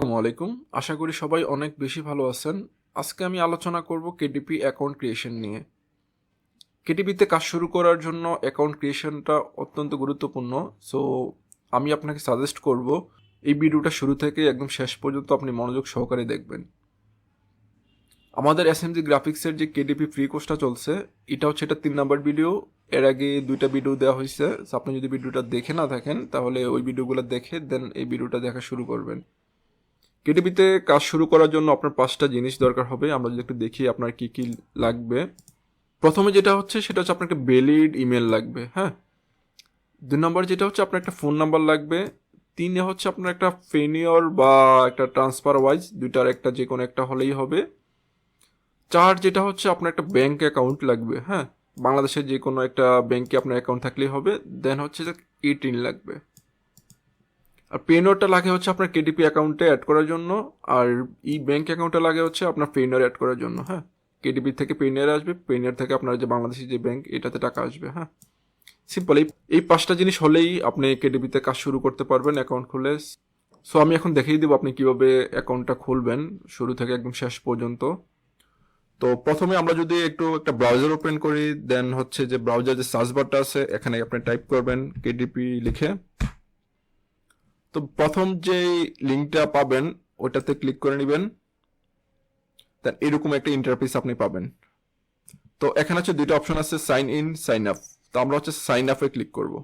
আসসালামু আলাইকুম। আশা করি সবাই অনেক বেশি ভালো আছেন। আজকে আমি আলোচনা করব কেডিপি অ্যাকাউন্ট ক্রিয়েশন নিয়ে। কেডিপিতে কাজ শুরু করার জন্য অ্যাকাউন্ট ক্রিয়েশনটা অত্যন্ত গুরুত্বপূর্ণ। সো আমি আপনাকে সাজেস্ট করব এই ভিডিওটা শুরু থেকে একদম শেষ পর্যন্ত আপনি মনোযোগ সহকারে দেখবেন। আমাদের এসএমজি গ্রাফিক্সের যে কেডিপি ফ্রি কোর্সটা চলছে, এটা হচ্ছে এটা 3 নাম্বার ভিডিও। এর আগে 2টা ভিডিও দেওয়া হয়েছে। আপনি যদি ভিডিওটা দেখে না থাকেন তাহলে ওই ভিডিওগুলো দেখে দেন এই ভিডিওটা দেখা শুরু করবেন। কেডিপিতে কাজ শুরু করার জন্য আপনার 5টা জিনিস দরকার হবে। আমরা যদি একটু দেখি আপনার কি কি লাগবে। প্রথমে যেটা হচ্ছে সেটা হচ্ছে আপনার একটা ভ্যালিড ইমেল লাগবে, হ্যাঁ। 2 নম্বর যেটা হচ্ছে আপনার একটা ফোন নাম্বার লাগবে। 3 হচ্ছে আপনার একটা ফেনিয়র বা একটা ট্রান্সফার ওয়াইজ, দুইটার একটা যে কোনো একটা হলেই হবে। 4 যেটা হচ্ছে আপনার একটা ব্যাংক অ্যাকাউন্ট লাগবে, হ্যাঁ। বাংলাদেশের যে কোনো একটা ব্যাংকে আপনার অ্যাকাউন্ট থাকলেই হবে। দেন হচ্ছে যে 18 লাগবে। আর পেনওয়ারটা লাগে হচ্ছে আপনার কেডিপি অ্যাকাউন্টে অ্যাড করার জন্য, আর এই ব্যাংক অ্যাকাউন্টটা লাগে হচ্ছে আপনার পেনওয়ার অ্যাড করার জন্য, হ্যাঁ। কেডিপি থেকে পেনওয়ার আসবে, পেনওয়ার থেকে আপনার যে বাংলাদেশি যে ব্যাংক এটাতে টাকা আসবে, হ্যাঁ। সিম্পল এই 5টা জিনিস হলেই আপনি কেডিপিতে কাজ শুরু করতে পারবেন অ্যাকাউন্ট খুলে। সো আমি এখন দেখিয়ে দেবো আপনি কিভাবে অ্যাকাউন্টটা খুলবেন শুরু থেকে একদম শেষ পর্যন্ত। তো প্রথমে আমরা যদি একটা ব্রাউজার ওপেন করি, দেন হচ্ছে যে ব্রাউজার যে সার্চ বারটা আছে এখানে আপনি টাইপ করবেন কেডিপি লিখে। তো প্রথম যে লিঙ্কটা পাবেন ওটাতে ক্লিক করে নেবেন। দেন এরকম একটা ইন্টারফেস আপনি পাবেন। তো এখানে হচ্ছে 2টা অপশন আছে, সাইন ইন, সাইন আপ। তো আমরা হচ্ছে সাইন আপে ক্লিক করব।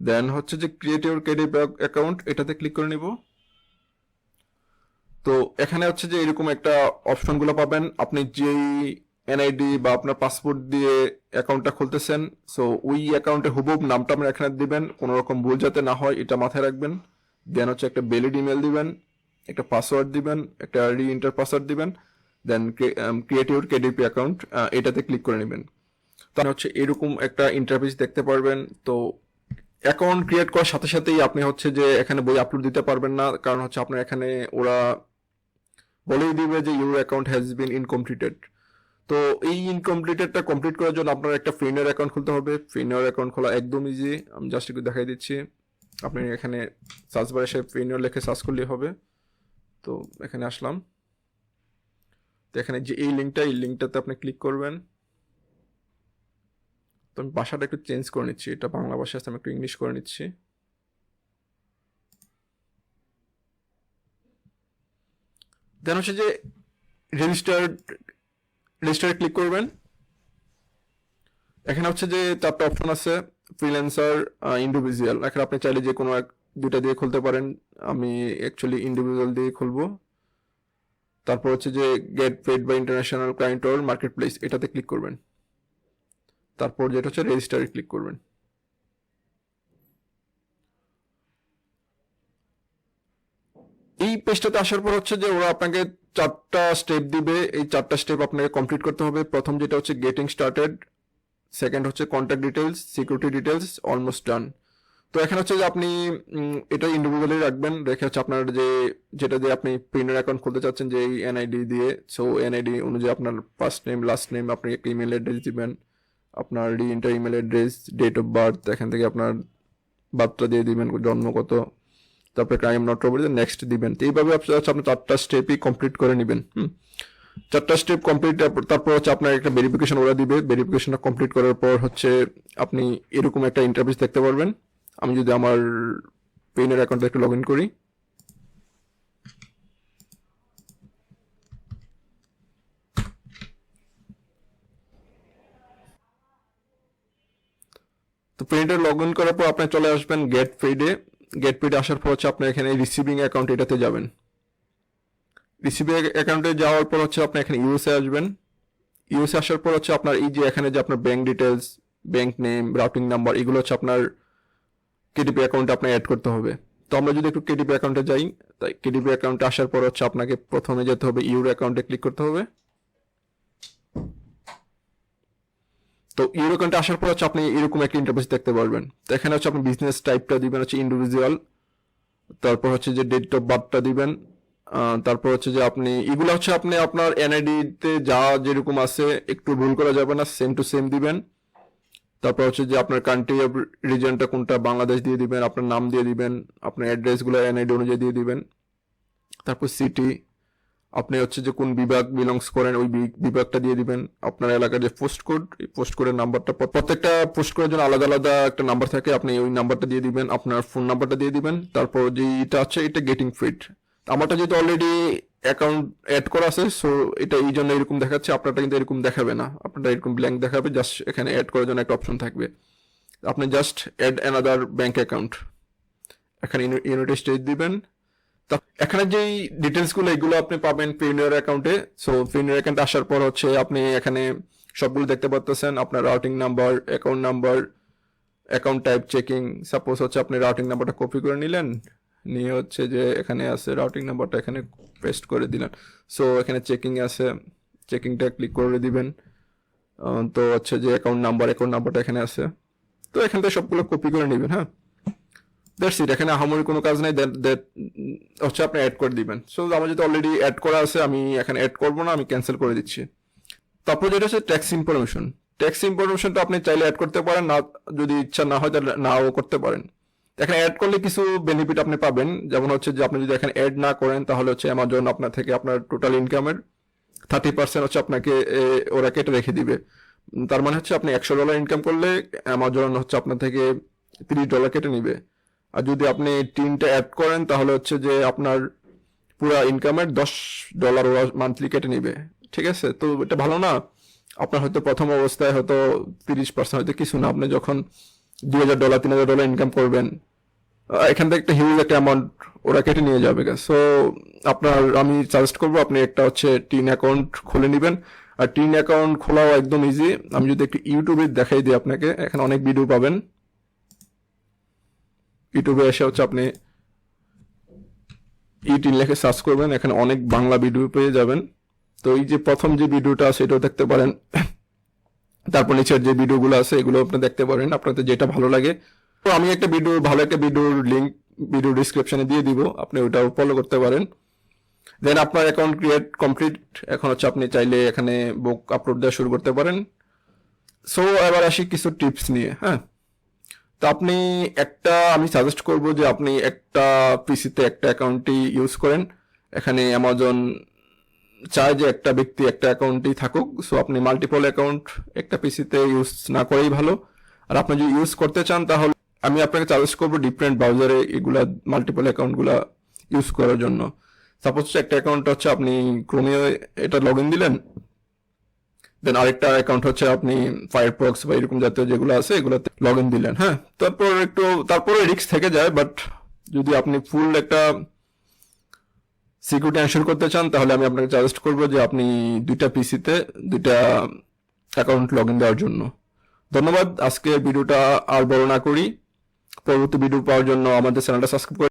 দেন হচ্ছে যে ক্রিয়েট ইউর কেডিপি অ্যাকাউন্ট এটাতে ক্লিক করে নিব। তো এখানে হচ্ছে যে এরকম একটা অপশনগুলো পাবেন। আপনি যেই এনআইডি বা আপনার পাসপোর্ট দিয়ে অ্যাকাউন্টটা খুলতেছেন, সো ওই অ্যাকাউন্টের হুবহু নামটা আপনি এখানে দিবেন, কোনো রকম ভুল যাতে না হয় এটা মাথায় রাখবেন। দেন হচ্ছে একটা ভ্যালিড ইমেল দিবেন, একটা পাসওয়ার্ড দিবেন, একটা রি এন্টার পাসওয়ার্ড দিবেন। দেন ক্রিয়েট ইউর কেডিপি অ্যাকাউন্ট এটাতে ক্লিক করে নেবেন। তাহলে হচ্ছে এরকম একটা ইন্টারফেস দেখতে পারবেন। তো অ্যাকাউন্ট ক্রিয়েট করার সাথে সাথেই আপনি হচ্ছে যে এখানে বই আপলোড দিতে পারবেন না, কারণ হচ্ছে আপনার এখানে ওরা বলেই দিবে যে your account has been incompleted. তো এই ইনকমপ্লিটেডটা কমপ্লিট করার জন্য আপনার একটা ফ্রেন্ডের অ্যাকাউন্ট খুলতে হবে। ফ্রেন্ডের অ্যাকাউন্ট খোলা একদম ইজি। আমি জাস্ট একটু দেখাই দিচ্ছি। আপনি এখানে সার্চ বারে এসে ফ্রেন্ডের লিখে সার্চ করলেই হবে। তো এখানে আসলাম। তো এখানে যে এই লিঙ্কটাতে আপনি ক্লিক করবেন। তো আমি ভাষাটা একটু চেঞ্জ করে নিচ্ছি, এটা বাংলা ভাষা আছে, আমি একটু ইংলিশ করে নিচ্ছি। দেন হচ্ছে যে রেজিস্টারে ক্লিক করবেন। এখানে হচ্ছে যে 4টা অপশন আছে, ফ্রিল্যান্সার, ইন্ডিভিজুয়াল। এখানে আপনি চাইলে যে কোনো 2টা দিয়ে খুলতে পারেন। আমি অ্যাকচুয়ালি ইন্ডিভিজুয়াল দিয়ে খুলবো। তারপর হচ্ছে যে get paid by international client or marketplace এটাতে ক্লিক করবেন। তারপর যেটা হচ্ছে রেজিস্টারে ক্লিক করবেন। এই পেজটাতে আসার পর হচ্ছে যে ওরা আপনাকে 4টা স্টেপ দিবে। এই 4টা স্টেপ আপনাকে কমপ্লিট করতে হবে। প্রথম যেটা হচ্ছে গেটিং স্টার্টেড, সেকেন্ড হচ্ছে contact details, security details, almost done. তো এখানে হচ্ছে যে আপনি এটা ইন্ডিভিজুয়ালি রাখবেন, রেখে হচ্ছে আপনার যেটা দিয়ে আপনি প্রিন্টার অ্যাকাউন্ট খুলতে চাচ্ছেন যে এই এনআইডি দিয়ে, সো এনআইডি অনুযায়ী আপনার ফার্স্ট নেম, লাস্ট নেম, আপনি একটা ইমেল অ্যাড্রেস দিবেন, আপনার reenter email address, date of birth, এখান থেকে আপনার বার্থটা দিয়ে দিবেন, জন্ম কত, তারপরে ক্রাইম নট রবারি, নেক্সট দিবেন। তো এইভাবে আপনি 4টা স্টেপই কমপ্লিট করে নেবেন। 4টা স্টেপ কমপ্লিট। তারপর হচ্ছে আপনার একটা ভেরিফিকেশন ওরা দিবে। ভেরিফিকেশনটা কমপ্লিট করার পর হচ্ছে আপনি এরকম একটা ইন্টারফেস দেখতে পারবেন। আমি যদি আমার পেইনের অ্যাকাউন্টে একটু লগ ইন করি, তো পেইন্টে লগ ইন করার পর আপনি চলে আসবেন গেট পেইডে। গেট পেইডে আসার পর হচ্ছে আপনি এখানে রিসিভিং অ্যাকাউন্ট এটাতে যাবেন। রিসিভিং অ্যাকাউন্টে যাওয়ার পর হচ্ছে আপনি এখানে ইউএসএ আসবেন। ইউএসএ আসার পর হচ্ছে আপনার এই যে এখানে যে আপনার bank details, bank name, routing number, এগুলো হচ্ছে আপনার কেডিপি অ্যাকাউন্টে আপনার অ্যাড করতে হবে। তো আমরা যদি একটু কেডিপি অ্যাকাউন্টে যাই, তাই কেডিপি অ্যাকাউন্টে আসার পর হচ্ছে আপনাকে প্রথমে যেতে হবে ইউর অ্যাকাউন্টে ক্লিক করতে হবে। তো ইউর অ্যাকাউন্টে আসার পর হচ্ছে আপনি এরকম একটা ইন্টারফেস দেখতে পারবেন। তো এখানে হচ্ছে আপনি বিজনেস টাইপটা দিবেন হচ্ছে ইন্ডিভিজুয়াল, তারপর হচ্ছে যে ডেট অফ বার্থটা দিবেন, তারপর হচ্ছে যে আপনি এগুলো হচ্ছে আপনি আপনার এনআইডি তে যা যেরকম আছে একটু ভুল করা যাবে না, সেম টু সেম দিবেন। তারপর হচ্ছে যে আপনার কান্ট্রি অফ রিজনটা কোনটা, বাংলাদেশ দিয়ে দিবেন, আপনার নাম দিয়ে দিবেন, আপনার অ্যাড্রেসগুলো এনআইডি অনুযায়ী দিয়ে দিবেন। তারপর সিটি, আপনি হচ্ছে যে কোন বিভাগ বিলংস করেন ওই বিভাগটা দিয়ে দিবেন। আপনার এলাকার যে পোস্ট কোড, এই পোস্ট কোডের নাম্বারটা, প্রত্যেকটা পোস্ট কোডের জন্য আলাদা আলাদা একটা নাম্বার থাকে, আপনি ওই নাম্বারটা দিয়ে দিবেন, আপনার ফোন নাম্বারটা দিয়ে দিবেন। তারপর যে এটা আছে এটা গেটিং ফিড, আমারটা যেহেতু অলরেডি অ্যাকাউন্ট অ্যাড করা আছে, সো এটা এই জন্য এরকম দেখাচ্ছে, আপনারটা কিন্তু এরকম দেখাবে না, আপনারটা এরকম ব্ল্যাঙ্ক দেখাবে, জাস্ট এখানে অ্যাড করার জন্য একটা অপশন থাকবে, আপনি just add another bank account, এখানে ইউনাইটেড স্টেট দিবেন। এখানে যেই ডিটেলস গুলো এগুলো আপনি পাবেন পেইনিয়র অ্যাকাউন্টে। সো পেইনিয়র অ্যাকাউন্টে আসার পর হচ্ছে আপনি এখানে সবগুলো দেখতে পাচ্ছেন, আপনার routing number, account type checking. Suppose হচ্ছে আপনি রাউটিং নাম্বারটা কপি করে নিলেন, নিয়ে হচ্ছে যে এখানে আছে রাউটিং নাম্বারটা এখানে পেস্ট করে দিলেন। সো এখানে চেকিং আছে, চেকিংটা ক্লিক করে দিবেন। তো হচ্ছে যে অ্যাকাউন্ট নাম্বারটা এখানে আছে, তো এখান থেকে সবগুলো কপি করে নেবেন। হ্যাঁ, দ্যাটস ইট, এখানে আহামরি কোনো কাজ নাই, হচ্ছে আপনি অ্যাড করে দিবেন। সো আমার যেহেতু অলরেডি অ্যাড করা আছে, আমি এখানে অ্যাড করবো না, আমি ক্যান্সেল করে দিচ্ছি। তারপর যেটা হচ্ছে ট্যাক্স ইনফরমেশনটা আপনি চাইলে অ্যাড করতে পারেন, না যদি ইচ্ছা না হয় তাহলে নাও করতে পারেন। এখানে অ্যাড করলে কিছু বেনিফিট আপনি পাবেন, যেমন হচ্ছে যে আপনি যদি এখানে অ্যাড না করেন তাহলে হচ্ছে অ্যামাজন আপনার থেকে আপনার টোটাল ইনকামের 30% হচ্ছে আপনাকে ওরা কেটে রেখে দিবে। তার মানে হচ্ছে আপনি $100 ইনকাম করলে অ্যামাজন হচ্ছে আপনার থেকে $30 কেটে নিবে। আর যদি আপনি টিনটা অ্যাড করেন তাহলে হচ্ছে যে আপনার পুরা ইনকামের $10 ওরা মান্থলি কেটে নিবে। ঠিক আছে, তো এটা ভালো না? আপনার হয়তো প্রথম অবস্থায় হয়তো 30% হয়তো কিছু না, আপনি যখন $2000 $3000 ইনকাম করবেন, এখান থেকে একটা হিউজ একটা অ্যামাউন্ট ওরা কেটে নিয়ে যাবে। সো আমি সাজেস্ট করবো আপনি একটা হচ্ছে টিন অ্যাকাউন্ট খুলে নেবেন। আর টিন অ্যাকাউন্ট খোলাও একদম ইজি। আমি যদি একটু ইউটিউবে দেখাই দিই আপনাকে, এখানে অনেক ভিডিও পাবেন। ইউটিউবে এসে হচ্ছে আপনি টিন লিখে সার্চ করবেন, এখানে অনেক বাংলা ভিডিও পেয়ে যাবেন। তো এই যে প্রথম যে ভিডিওটা আছে এটাও দেখতে পারেন, তারপর নিচের যে ভিডিওগুলো আছে এগুলো আপনি দেখতে পারেন, আপনাদের যেটা ভালো লাগে। তো আমি একটা ভালো একটা ভিডিওর লিঙ্ক ভিডিও ডিসক্রিপশনে দিয়ে দিব, আপনি ওটাও ফলো করতে পারেন। দেন আপনার অ্যাকাউন্ট ক্রিয়েট কমপ্লিট। এখন হচ্ছে আপনি চাইলে এখানে বুক আপলোড দেওয়া শুরু করতে পারেন। সো এবার আসি কিছু টিপস নিয়ে। হ্যাঁ, তো আমি সাজেস্ট করব যে আপনি একটা পিসিতে একটা অ্যাকাউন্টই ইউজ করেন। এখানে অ্যামাজন চায় যে একটা ব্যক্তি একটা অ্যাকাউন্টই থাকুক, সো আপনি মাল্টিপল অ্যাকাউন্ট একটা পিসিতে ইউজ না করেই ভালো। আর আপনি যদি ইউজ করতে চান তাহলে আমি আপনাকে সাজেস্ট করবো ডিফারেন্ট ব্রাউজারে এগুলা মাল্টিপল অ্যাকাউন্টগুলা ইউজ করার জন্য। সাপোজ একটা অ্যাকাউন্ট হচ্ছে আপনি ক্রোমে এটা লগ ইন দিলেন, দেন আরেকটা অ্যাকাউন্ট হচ্ছে আপনি ফায়ারফক্স বা এরকম জাতীয় যেগুলো আছে এগুলোতে লগ ইন দিলেন। হ্যাঁ, তারপরে রিস্ক থেকে যায়, বাট যদি আপনি ফুল একটা সিকিউরিটি এনশিওর করতে চান তাহলে আমি আপনাকে সাজেস্ট করবো যে আপনি দুইটা পিসিতে দুইটা অ্যাকাউন্ট লগ ইন দেওয়ার জন্য। ধন্যবাদ। আজকে ভিডিওটা আর বড় না করি, পরবর্তী ভিডিও পাওয়ার জন্য আমাদের চ্যানেলটা সাবস্ক্রাইব